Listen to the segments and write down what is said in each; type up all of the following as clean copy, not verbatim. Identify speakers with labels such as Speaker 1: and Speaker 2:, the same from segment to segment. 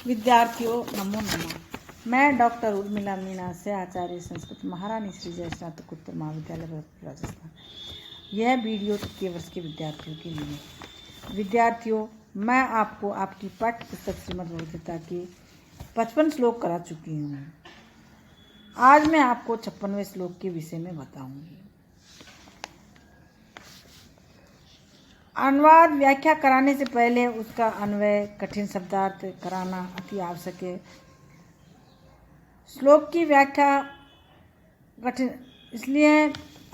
Speaker 1: विद्यार्थियों नमो नमः। मैं डॉक्टर उर्मिला मीना से आचार्य संस्कृत महारानी श्री जय स्नातकोत्तर महाविद्यालय राजस्थान। यह वीडियो तृतीय वर्ष के विद्यार्थियों के लिए। विद्यार्थियों, मैं आपको आपकी पाठ्य पुस्तक श्रीमद् भगवद्गीता के 55 श्लोक करा चुकी हूँ। आज मैं आपको 56वें श्लोक के विषय में बताऊंगी। अनुवाद व्याख्या कराने से पहले उसका अन्वय कठिन शब्दार्थ कराना अति आवश्यक है। श्लोक की व्याख्या कठिन इसलिए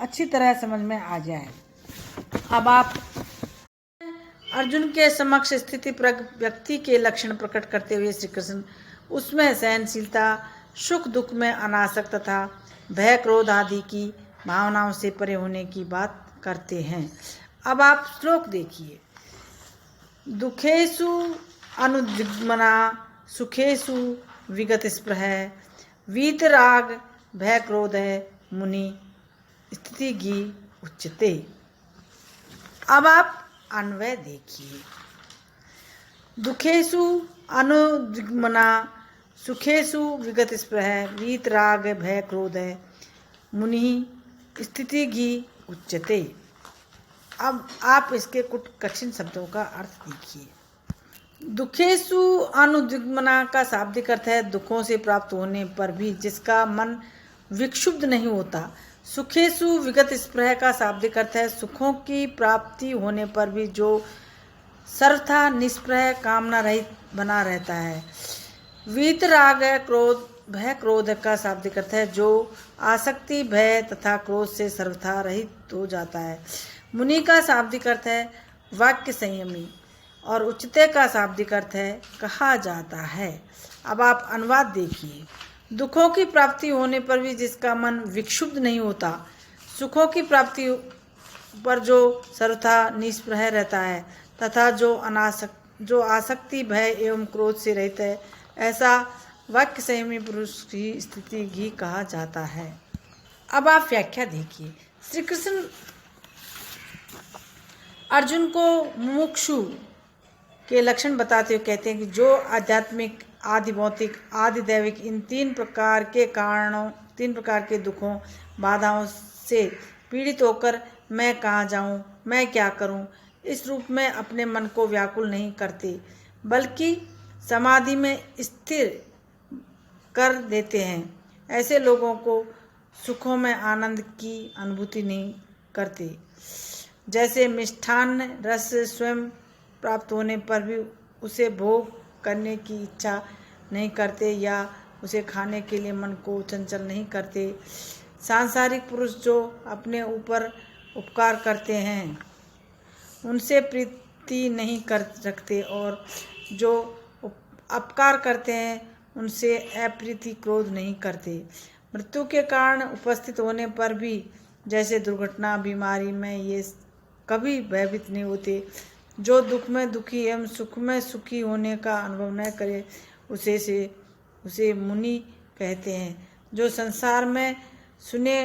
Speaker 1: अच्छी तरह समझ में आ जाए। अब आप अर्जुन के समक्ष स्थिति व्यक्ति के लक्षण प्रकट करते हुए श्री कृष्ण उसमें सहनशीलता, सुख दुख में अनासक्त तथा भय क्रोध आदि की भावनाओं से परे होने की बात करते हैं। अब आप श्लोक देखिए। दुखेषु अनुद्विग्मना सुखेषु विगत स्पृह वीतराग भय क्रोध मुनि स्थितिज्ञ उच्यते। अब आप अन्वय देखिए। दुखेषु अनुद्विग्मना सुखेषु विगत स्पृह वीतराग भय क्रोध मुनि स्थितिज्ञ उच्यते। अब आप इसके कुछ कठिन शब्दों का अर्थ देखिए। दुखेषु अनुद्विग्मना का शाब्दिक अर्थ है दुखों से प्राप्त होने पर भी जिसका मन विक्षुब्ध नहीं होता। सुखेषु विगत स्पृह का शाब्दिक अर्थ है सुखों की प्राप्ति होने पर भी जो सर्वथा निष्प्रह कामना रहित बना रहता है। वीतराग क्रोध भय क्रोध का शाब्दिक अर्थ है जो आसक्ति भय तथा क्रोध से सर्वथा रहित हो जाता है। मुनि का शाब्दिक अर्थ है वाक्य संयमी और उच्चते का शाब्दिक अर्थ है कहा जाता है। अब आप अनुवाद देखिए। दुखों की प्राप्ति होने पर भी जिसका मन विक्षुब्ध नहीं होता, सुखों की प्राप्ति पर जो सर्वथा निष्प्रह रहता है तथा जो आसक्ति भय एवं क्रोध से रहित है, ऐसा वाक्य संयमी पुरुष की स्थिति ही कहा जाता है। अब आप व्याख्या देखिए। श्री कृष्ण अर्जुन को मुमुक्षु के लक्षण बताते हुए कहते हैं कि जो आध्यात्मिक, आदि भौतिक, आदि दैविक इन तीन प्रकार के दुखों बाधाओं से पीड़ित होकर मैं कहाँ जाऊँ, मैं क्या करूँ, इस रूप में अपने मन को व्याकुल नहीं करते बल्कि समाधि में स्थिर कर देते हैं, ऐसे लोगों को सुखों में आनंद की अनुभूति नहीं करते। जैसे मिष्ठान्न रस स्वयं प्राप्त होने पर भी उसे भोग करने की इच्छा नहीं करते या उसे खाने के लिए मन को चंचल नहीं करते। सांसारिक पुरुष जो अपने ऊपर उपकार करते हैं उनसे प्रीति नहीं कर रखते और जो अपकार करते हैं उनसे अप्रीति क्रोध नहीं करते। मृत्यु के कारण उपस्थित होने पर भी जैसे दुर्घटना, बीमारी में ये कभी भयभीत नहीं होते। जो दुख में दुखी एवं सुख में सुखी होने का अनुभव न करे उसे मुनि कहते हैं। जो संसार में सुने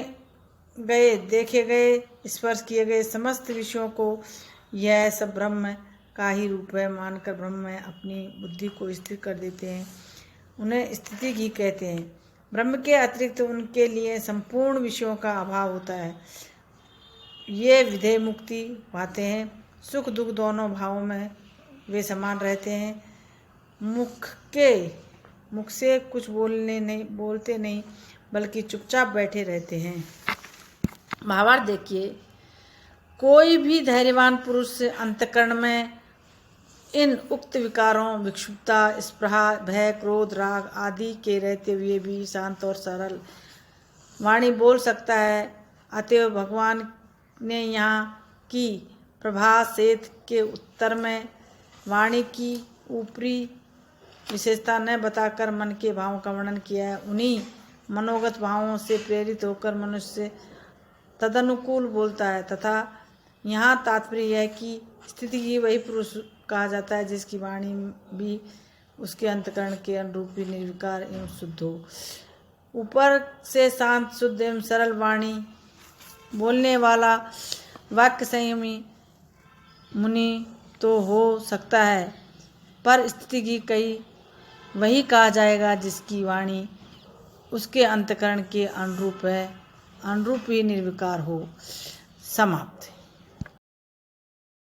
Speaker 1: गए, देखे गए, स्पर्श किए गए समस्त विषयों को यह सब ब्रह्म का ही रूप है मानकर ब्रह्म में अपनी बुद्धि को स्थिर कर देते हैं, उन्हें स्थिति ही कहते हैं। ब्रह्म के अतिरिक्त उनके लिए संपूर्ण विषयों का अभाव होता है। ये विधेय मुक्ति पाते हैं। सुख दुख दोनों भावों में वे समान रहते हैं। मुख से कुछ बोलते नहीं बल्कि चुपचाप बैठे रहते हैं। भावार्थ देखिए। कोई भी धैर्यवान पुरुष अंतःकरण में इन उक्त विकारों विक्षुब्धता, स्पृहा, भय, क्रोध, राग आदि के रहते हुए भी शांत और सरल वाणी बोल सकता है। अतएव भगवान ने यहाँ की प्रभासेत के उत्तर में वाणी की ऊपरी विशेषता न बताकर मन के भावों का वर्णन किया है। उन्हीं मनोगत भावों से प्रेरित होकर मनुष्य तदनुकूल बोलता है तथा यहाँ तात्पर्य यह है कि स्थिति ही वही पुरुष कहा जाता है जिसकी वाणी भी उसके अंतःकरण के अनुरूप ही निर्विकार एवं शुद्ध हो। ऊपर से शांत, शुद्ध एवं सरल वाणी बोलने वाला वाक्य संयमी मुनि तो हो सकता है, पर स्थिति की कई वही कहा जाएगा जिसकी वाणी उसके अंतःकरण के अनुरूप है, अनुरूप ही निर्विकार हो। समाप्त।